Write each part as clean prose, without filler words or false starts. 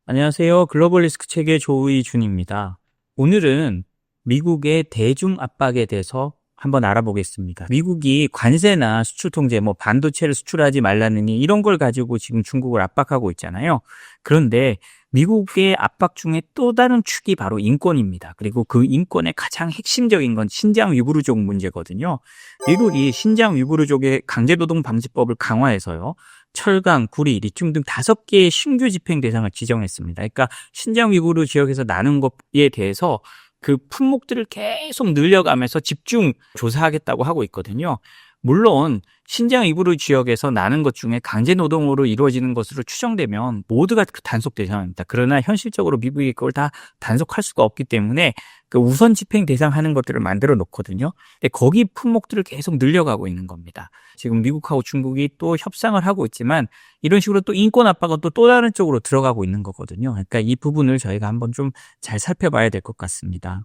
안녕하세요. 글로벌 리스크 체계 조의준입니다. 오늘은 미국의 대중 압박에 대해서 한번 알아보겠습니다. 미국이 관세나 수출 통제, 반도체를 수출하지 말라느니 이런 걸 가지고 지금 중국을 압박하고 있잖아요. 그런데 미국의 압박 중에 또 다른 축이 바로 인권입니다. 그리고 그 인권의 가장 핵심적인 건 신장 위구르족 문제거든요. 미국이 신장 위구르족의 강제노동 방지법을 강화해서요. 철강, 구리, 리튬 등 5개의 신규 집행 대상을 지정했습니다. 그러니까 신장 위구르 지역에서 나는 것에 대해서 그 품목들을 계속 늘려가면서 집중 조사하겠다고 하고 있거든요. 물론 신장 위구르 지역에서 나는 것 중에 강제 노동으로 이루어지는 것으로 추정되면 모두가 그 단속 대상입니다. 그러나 현실적으로 미국이 그걸 다 단속할 수가 없기 때문에 그 우선 집행 대상하는 것들을 만들어 놓거든요. 근데 거기 품목들을 계속 늘려가고 있는 겁니다. 지금 미국하고 중국이 또 협상을 하고 있지만 이런 식으로 또 인권 압박은 또 다른 쪽으로 들어가고 있는 거거든요. 그러니까 이 부분을 저희가 한번 좀 잘 살펴봐야 될 것 같습니다.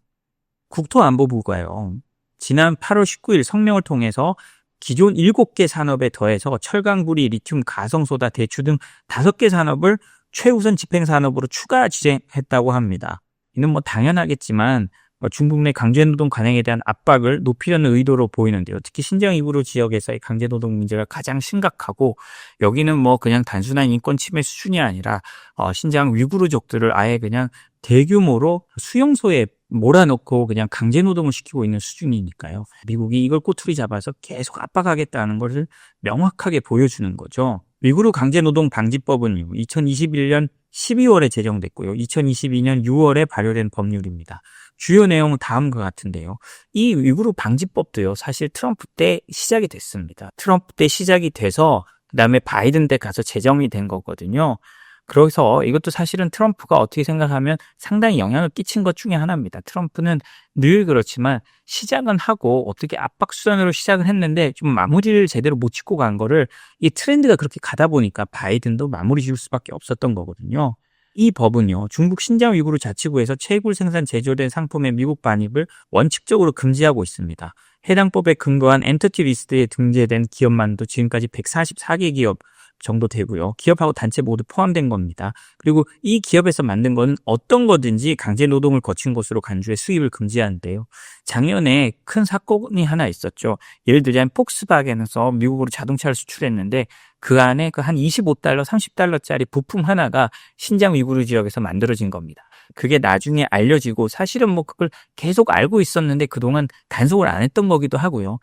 국토안보부가요. 지난 8월 19일 성명을 통해서 기존 7개 산업에 더해서 철강, 구리, 리튬, 가성소다, 대추 등 5개 산업을 최우선 집행 산업으로 추가 지정했다고 합니다. 이는 당연하겠지만 중국 내 강제노동 관행에 대한 압박을 높이려는 의도로 보이는데요. 특히 신장 위구르 지역에서의 강제노동 문제가 가장 심각하고 여기는 그냥 단순한 인권 침해 수준이 아니라 신장 위구르족들을 아예 그냥 대규모로 수용소에 몰아넣고 그냥 강제노동을 시키고 있는 수준이니까요. 미국이 이걸 꼬투리 잡아서 계속 압박하겠다는 것을 명확하게 보여주는 거죠. 위구르 강제노동 방지법은 2021년 12월에 제정됐고요. 2022년 6월에 발효된 법률입니다. 주요 내용은 다음과 같은데요. 이 위구르 방지법도요. 사실 트럼프 때 시작이 됐습니다. 트럼프 때 시작이 돼서 그다음에 바이든 때 가서 제정이 된 거거든요. 그래서 이것도 사실은 트럼프가 어떻게 생각하면 상당히 영향을 끼친 것 중에 하나입니다. 트럼프는 늘 그렇지만 시작은 하고 어떻게 압박수단으로 시작을 했는데 좀 마무리를 제대로 못 짓고 간 거를 이 트렌드가 그렇게 가다 보니까 바이든도 마무리 지을 수밖에 없었던 거거든요. 이 법은요. 중국 신장 위구르 자치구에서 채굴 생산 제조된 상품의 미국 반입을 원칙적으로 금지하고 있습니다. 해당 법에 근거한 엔터티 리스트에 등재된 기업만도 지금까지 144개 기업 정도 되고요. 기업하고 단체 모두 포함된 겁니다. 그리고 이 기업에서 만든 건 어떤 거든지 강제 노동을 거친 것으로 간주해 수입을 금지하는데요. 작년에 큰 사건이 하나 있었죠. 예를 들자면 폭스바겐에서 미국으로 자동차를 수출했는데 그 안에 한 25달러, 30달러짜리 부품 하나가 신장 위구르 지역에서 만들어진 겁니다. 그게 나중에 알려지고 사실은 그걸 계속 알고 있었는데 그동안 단속을 안 했던 거기도 하고요.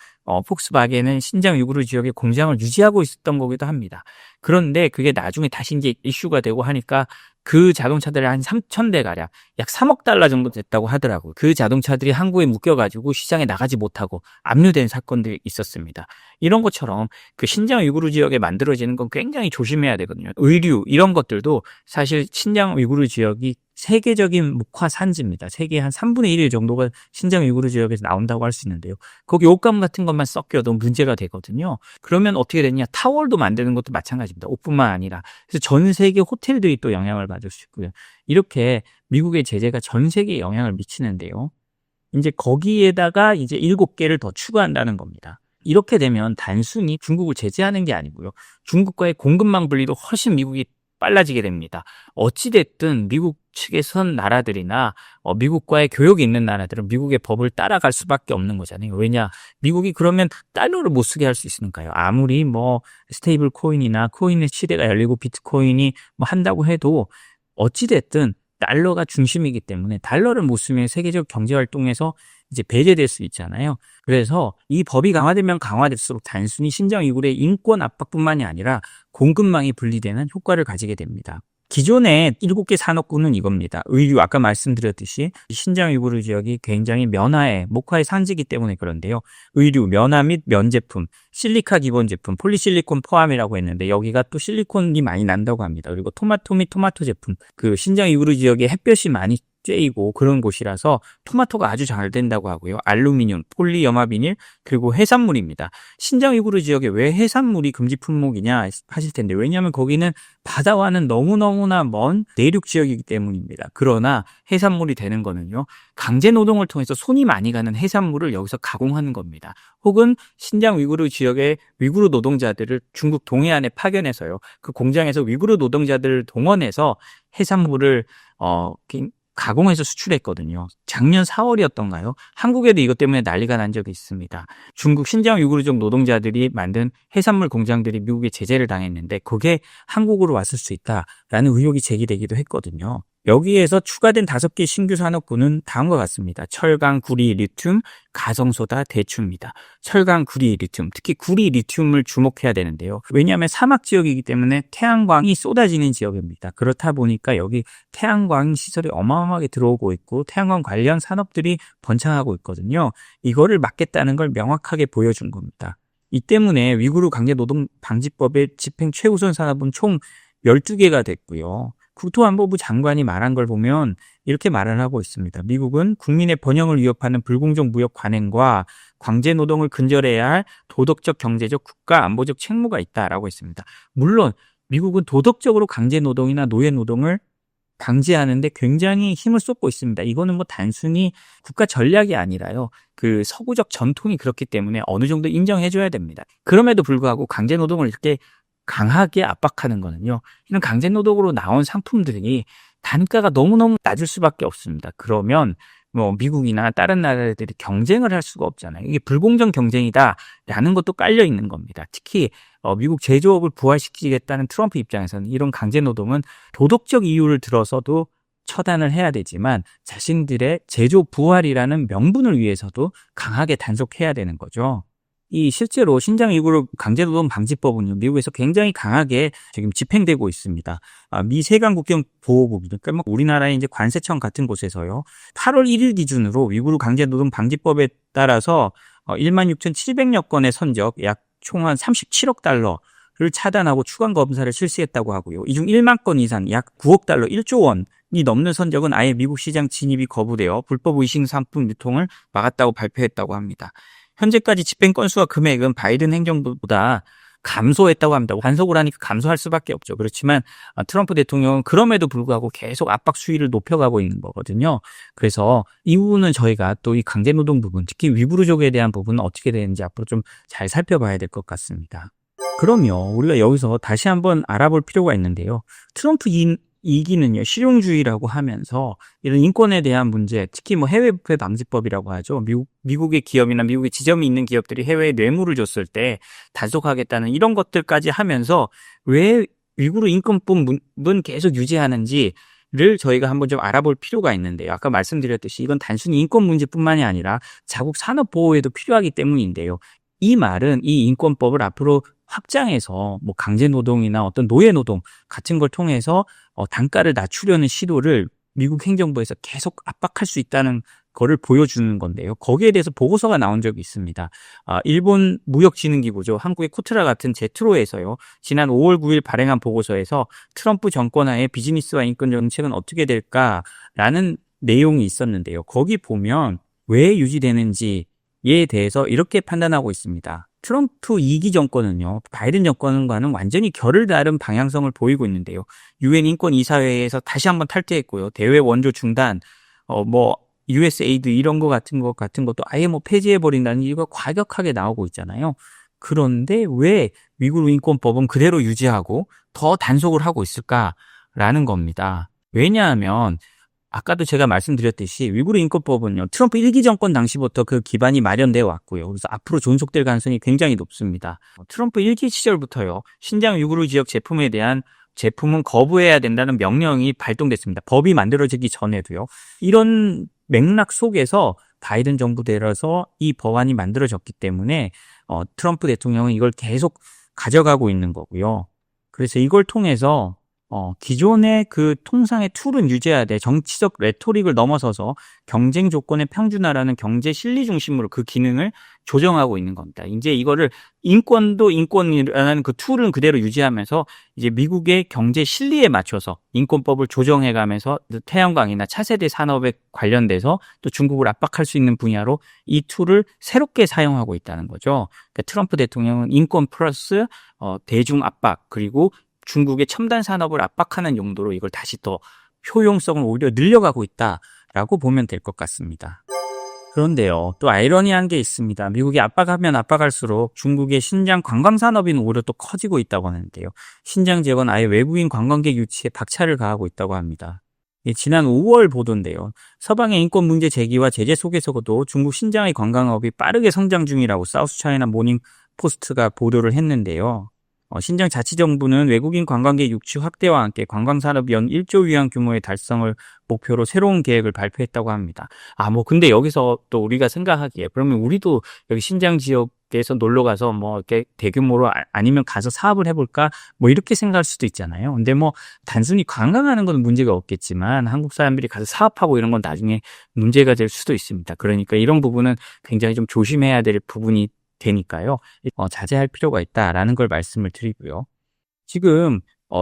폭스바겐은 신장 위구르 지역에 공장을 유지하고 있었던 거기도 합니다. 그런데 그게 나중에 다시 이제 이슈가 되고 하니까 그 자동차들이 한 3,000대가량 약 3억 달러 정도 됐다고 하더라고요. 그 자동차들이 항구에 묶여가지고 시장에 나가지 못하고 압류된 사건들이 있었습니다. 이런 것처럼 그 신장 위구르 지역에 만들어지는 건 굉장히 조심해야 되거든요. 의류 이런 것들도 사실 신장 위구르 지역이 세계적인 목화 산지입니다. 세계의 한 3분의 1 정도가 신장 위구르 지역에서 나온다고 할 수 있는데요. 거기 옷감 같은 것만 섞여도 문제가 되거든요. 그러면 어떻게 되냐? 타월도 만드는 것도 마찬가지입니다. 옷뿐만 아니라. 그래서 전 세계 호텔들이 또 영향을 받을 수 있고요. 이렇게 미국의 제재가 전 세계에 영향을 미치는데요. 이제 거기에다가 이제 7개를 더 추가한다는 겁니다. 이렇게 되면 단순히 중국을 제재하는 게 아니고요. 중국과의 공급망 분리도 훨씬 미국이 빨라지게 됩니다. 어찌됐든 미국 측에 선 나라들이나 미국과의 교역이 있는 나라들은 미국의 법을 따라갈 수밖에 없는 거잖아요. 왜냐? 미국이 그러면 달러를 못 쓰게 할 수 있으니까요. 아무리 스테이블 코인이나 코인의 시대가 열리고 비트코인이 한다고 해도 어찌됐든 달러가 중심이기 때문에 달러를 못 쓰면 세계적 경제 활동에서 이제 배제될 수 있잖아요. 그래서 이 법이 강화되면 강화될수록 단순히 신장 위구르의 인권 압박뿐만이 아니라 공급망이 분리되는 효과를 가지게 됩니다. 기존의 7개 산업군은 이겁니다. 의류, 아까 말씀드렸듯이 신장 위구르 지역이 굉장히 면화의, 목화의 산지이기 때문에 그런데요. 의류, 면화 및 면제품, 실리카 기본 제품, 폴리실리콘 포함이라고 했는데 여기가 또 실리콘이 많이 난다고 합니다. 그리고 토마토 및 토마토 제품, 그 신장 위구르 지역에 햇볕이 많이 쬐이고 그런 곳이라서 토마토가 아주 잘 된다고 하고요. 알루미늄, 폴리염화비닐, 그리고 해산물입니다. 신장 위구르 지역에 왜 해산물이 금지 품목이냐 하실 텐데, 왜냐하면 거기는 바다와는 너무너무나 먼 내륙 지역이기 때문입니다. 그러나 해산물이 되는 거는요, 강제 노동을 통해서 손이 많이 가는 해산물을 여기서 가공하는 겁니다. 혹은 신장 위구르 지역의 위구르 노동자들을 중국 동해안에 파견해서요, 그 공장에서 위구르 노동자들을 동원해서 해산물을 가공해서 수출했거든요. 작년 4월이었던가요? 한국에도 이것 때문에 난리가 난 적이 있습니다. 중국 신장 위구르족 노동자들이 만든 해산물 공장들이 미국에 제재를 당했는데 그게 한국으로 왔을 수 있다라는 의혹이 제기되기도 했거든요. 여기에서 추가된 5개 신규 산업군은 다음과 같습니다. 철강, 구리, 리튬, 가성소다, 대추입니다. 철강, 구리, 리튬, 특히 구리, 리튬을 주목해야 되는데요. 왜냐하면 사막 지역이기 때문에 태양광이 쏟아지는 지역입니다. 그렇다 보니까 여기 태양광 시설이 어마어마하게 들어오고 있고 태양광 관련 산업들이 번창하고 있거든요. 이거를 막겠다는 걸 명확하게 보여준 겁니다. 이 때문에 위구르 강제노동 방지법의 집행 최우선 산업은 총 12개가 됐고요. 국토안보부 장관이 말한 걸 보면 이렇게 말을 하고 있습니다. 미국은 국민의 번영을 위협하는 불공정 무역 관행과 강제노동을 근절해야 할 도덕적, 경제적, 국가 안보적 책무가 있다라고 했습니다. 물론 미국은 도덕적으로 강제노동이나 노예노동을 방지하는데 굉장히 힘을 쏟고 있습니다. 이거는 뭐 단순히 국가 전략이 아니라요, 그 서구적 전통이 그렇기 때문에 어느 정도 인정해줘야 됩니다. 그럼에도 불구하고 강제노동을 이렇게 강하게 압박하는 거는요, 이런 강제노동으로 나온 상품들이 단가가 너무너무 낮을 수밖에 없습니다. 그러면 뭐 미국이나 다른 나라들이 경쟁을 할 수가 없잖아요. 이게 불공정 경쟁이다라는 것도 깔려 있는 겁니다. 특히 미국 제조업을 부활시키겠다는 트럼프 입장에서는 이런 강제노동은 도덕적 이유를 들어서도 처단을 해야 되지만 자신들의 제조 부활이라는 명분을 위해서도 강하게 단속해야 되는 거죠. 이 실제로 신장 위구르 강제노동 방지법은요, 미국에서 굉장히 강하게 지금 집행되고 있습니다. 미 세관 국경 보호부, 그러니까 뭐 우리나라의 이제 관세청 같은 곳에서요, 8월 1일 기준으로 위구르 강제노동 방지법에 따라서 16,700여 건의 선적, 약 총 한 37억 달러를 차단하고 추가 검사를 실시했다고 하고요. 이 중 1만 건 이상, 약 9억 달러, 1조 원이 넘는 선적은 아예 미국 시장 진입이 거부되어 불법 의심 상품 유통을 막았다고 발표했다고 합니다. 현재까지 집행 건수와 금액은 바이든 행정부보다 감소했다고 합니다. 단속을 하니까 감소할 수밖에 없죠. 그렇지만 트럼프 대통령은 그럼에도 불구하고 계속 압박 수위를 높여가고 있는 거거든요. 그래서 이 부분은 저희가 또 이 강제노동 부분, 특히 위구르족에 대한 부분은 어떻게 되는지 앞으로 좀 잘 살펴봐야 될 것 같습니다. 그럼요, 우리가 여기서 다시 한번 알아볼 필요가 있는데요. 트럼프 2기는요, 실용주의라고 하면서 이런 인권에 대한 문제, 특히 뭐 해외 부패 방지법이라고 하죠. 미국의 기업이나 미국의 지점이 있는 기업들이 해외에 뇌물을 줬을 때 단속하겠다는 이런 것들까지 하면서 왜 위구르 인권법은 계속 유지하는지를 저희가 한번 좀 알아볼 필요가 있는데요. 아까 말씀드렸듯이 이건 단순히 인권 문제뿐만이 아니라 자국 산업 보호에도 필요하기 때문인데요. 이 말은 이 인권법을 앞으로 확장해서 뭐 강제노동이나 어떤 노예노동 같은 걸 통해서 단가를 낮추려는 시도를 미국 행정부에서 계속 압박할 수 있다는 거를 보여주는 건데요. 거기에 대해서 보고서가 나온 적이 있습니다. 일본 무역진흥기구죠. 한국의 코트라 같은 제트로에서요, 지난 5월 9일 발행한 보고서에서 트럼프 정권하에 비즈니스와 인권 정책은 어떻게 될까라는 내용이 있었는데요. 거기 보면 왜 유지되는지에 대해서 이렇게 판단하고 있습니다. 트럼프 2기 정권은요, 바이든 정권과는 완전히 결을 다른 방향성을 보이고 있는데요. UN 인권이사회에서 다시 한번 탈퇴했고요. 대외 원조 중단, USAID 이런 거 같은 것도 아예 뭐 폐지해버린다는 이유가 과격하게 나오고 있잖아요. 그런데 왜 위구르 인권법은 그대로 유지하고 더 단속을 하고 있을까라는 겁니다. 왜냐하면 아까도 제가 말씀드렸듯이 위구르 인권법은요, 트럼프 1기 정권 당시부터 그 기반이 마련되어 왔고요. 그래서 앞으로 존속될 가능성이 굉장히 높습니다. 트럼프 1기 시절부터요, 신장 위구르 지역 제품에 대한 제품은 거부해야 된다는 명령이 발동됐습니다. 법이 만들어지기 전에도요. 이런 맥락 속에서 바이든 정부 들어서 이 법안이 만들어졌기 때문에 트럼프 대통령은 이걸 계속 가져가고 있는 거고요. 그래서 이걸 통해서 기존의 그 통상의 툴은 유지해야 돼. 정치적 레토릭을 넘어서서 경쟁 조건의 평준화라는 경제 실리 중심으로 그 기능을 조정하고 있는 겁니다. 이제 이거를 인권도 인권이라는 그 툴은 그대로 유지하면서 이제 미국의 경제 실리에 맞춰서 인권법을 조정해 가면서 태양광이나 차세대 산업에 관련돼서 또 중국을 압박할 수 있는 분야로 이 툴을 새롭게 사용하고 있다는 거죠. 그러니까 트럼프 대통령은 인권 플러스 대중 압박 그리고 중국의 첨단 산업을 압박하는 용도로 이걸 다시 더 효용성을 오히려 늘려가고 있다라고 보면 될 것 같습니다. 그런데요, 또 아이러니한 게 있습니다. 미국이 압박하면 압박할수록 중국의 신장 관광산업이 오히려 또 커지고 있다고 하는데요. 신장 지역은 아예 외국인 관광객 유치에 박차를 가하고 있다고 합니다. 지난 5월 보도인데요. 서방의 인권 문제 제기와 제재 속에서도 중국 신장의 관광업이 빠르게 성장 중이라고 사우스차이나 모닝 포스트가 보도를 했는데요. 신장 자치정부는 외국인 관광객 유치 확대와 함께 관광산업 연 1조 위안 규모의 달성을 목표로 새로운 계획을 발표했다고 합니다. 근데 여기서 또 우리가 생각하기에 그러면 우리도 여기 신장 지역에서 놀러 가서 이렇게 대규모로 아니면 가서 사업을 해볼까? 이렇게 생각할 수도 있잖아요. 근데 단순히 관광하는 건 문제가 없겠지만 한국 사람들이 가서 사업하고 이런 건 나중에 문제가 될 수도 있습니다. 그러니까 이런 부분은 굉장히 좀 조심해야 될 부분이 되니까요. 자제할 필요가 있다라는 걸 말씀을 드리고요. 지금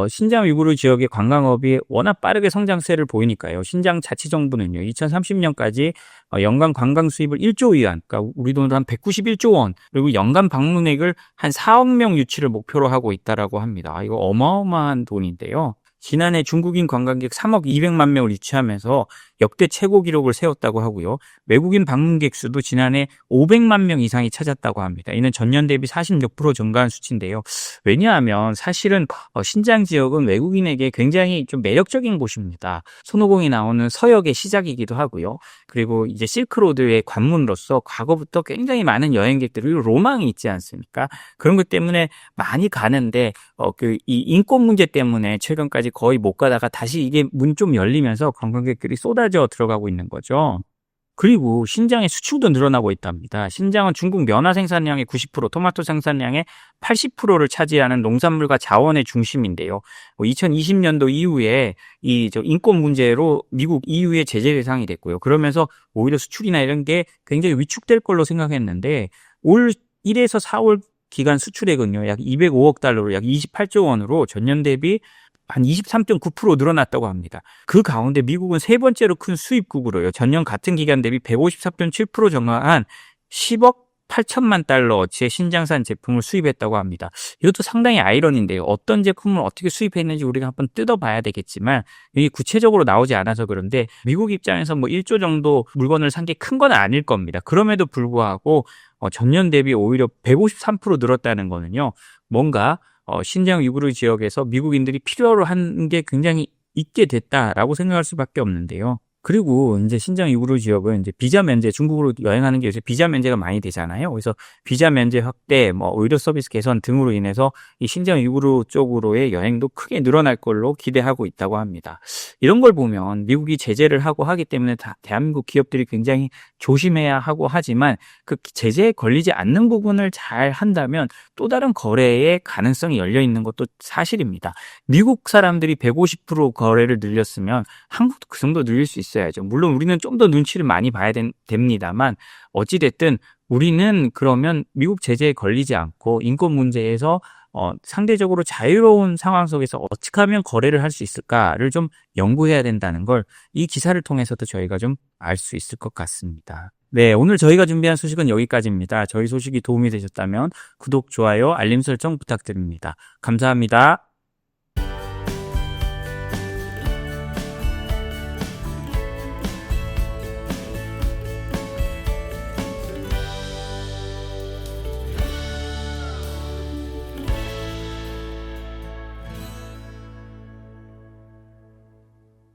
신장 위구르 지역의 관광업이 워낙 빠르게 성장세를 보이니까요. 신장 자치정부는요. 2030년까지 연간 관광 수입을 1조 위안, 그러니까 우리 돈으로 한 191조 원, 그리고 연간 방문액을 한 4억 명 유치를 목표로 하고 있다라고 합니다. 이거 어마어마한 돈인데요. 지난해 중국인 관광객 3억 200만 명을 유치하면서 역대 최고 기록을 세웠다고 하고요. 외국인 방문객 수도 지난해 500만 명 이상이 찾았다고 합니다. 이는 전년 대비 46% 증가한 수치인데요. 왜냐하면 사실은 신장 지역은 외국인에게 굉장히 좀 매력적인 곳입니다. 손오공이 나오는 서역의 시작이기도 하고요. 그리고 이제 실크로드의 관문으로서 과거부터 굉장히 많은 여행객들이 로망이 있지 않습니까? 그런 것 때문에 많이 가는데 이 인권 문제 때문에 최근까지 거의 못 가다가 다시 이게 문 좀 열리면서 관광객들이 쏟아져 들어가고 있는 거죠. 그리고 신장의 수출도 늘어나고 있답니다. 신장은 중국 면화 생산량의 90%, 토마토 생산량의 80%를 차지하는 농산물과 자원의 중심인데요. 2020년도 이후에 인권 문제로 미국 EU의 제재 대상이 됐고요. 그러면서 오히려 수출이나 이런 게 굉장히 위축될 걸로 생각했는데 올 1에서 4월 기간 수출액은요. 약 205억 달러로 약 28조 원으로 전년 대비 한 23.9% 늘어났다고 합니다. 그 가운데 미국은 세 번째로 큰 수입국으로요. 전년 같은 기간 대비 153.7% 증가한 10억 8천만 달러어치의 신장산 제품을 수입했다고 합니다. 이것도 상당히 아이러니인데요. 어떤 제품을 어떻게 수입했는지 우리가 한번 뜯어봐야 되겠지만 이게 구체적으로 나오지 않아서 그런데 미국 입장에서 1조 정도 물건을 산 게 큰 건 아닐 겁니다. 그럼에도 불구하고 전년 대비 오히려 153% 늘었다는 거는요. 뭔가 신장 위구르 지역에서 미국인들이 필요로 한 게 굉장히 있게 됐다라고 생각할 수밖에 없는데요. 그리고 이제 신장 위구르 지역은 이제 비자 면제, 중국으로 여행하는 게 요새 비자 면제가 많이 되잖아요. 그래서 비자 면제 확대, 의료 서비스 개선 등으로 인해서 이 신장 위구르 쪽으로의 여행도 크게 늘어날 걸로 기대하고 있다고 합니다. 이런 걸 보면 미국이 제재를 하고 하기 때문에 대한민국 기업들이 굉장히 조심해야 하고 하지만 그 제재에 걸리지 않는 부분을 잘 한다면 또 다른 거래의 가능성이 열려 있는 것도 사실입니다. 미국 사람들이 150% 거래를 늘렸으면 한국도 그 정도 늘릴 수 있어야죠. 물론 우리는 좀 더 눈치를 많이 봐야 됩니다만 어찌됐든 우리는 그러면 미국 제재에 걸리지 않고 인권 문제에서 상대적으로 자유로운 상황 속에서 어떻게 하면 거래를 할 수 있을까를 좀 연구해야 된다는 걸 이 기사를 통해서도 저희가 좀 알 수 있을 것 같습니다. 네, 오늘 저희가 준비한 소식은 여기까지입니다. 저희 소식이 도움이 되셨다면 구독, 좋아요, 알림 설정 부탁드립니다. 감사합니다.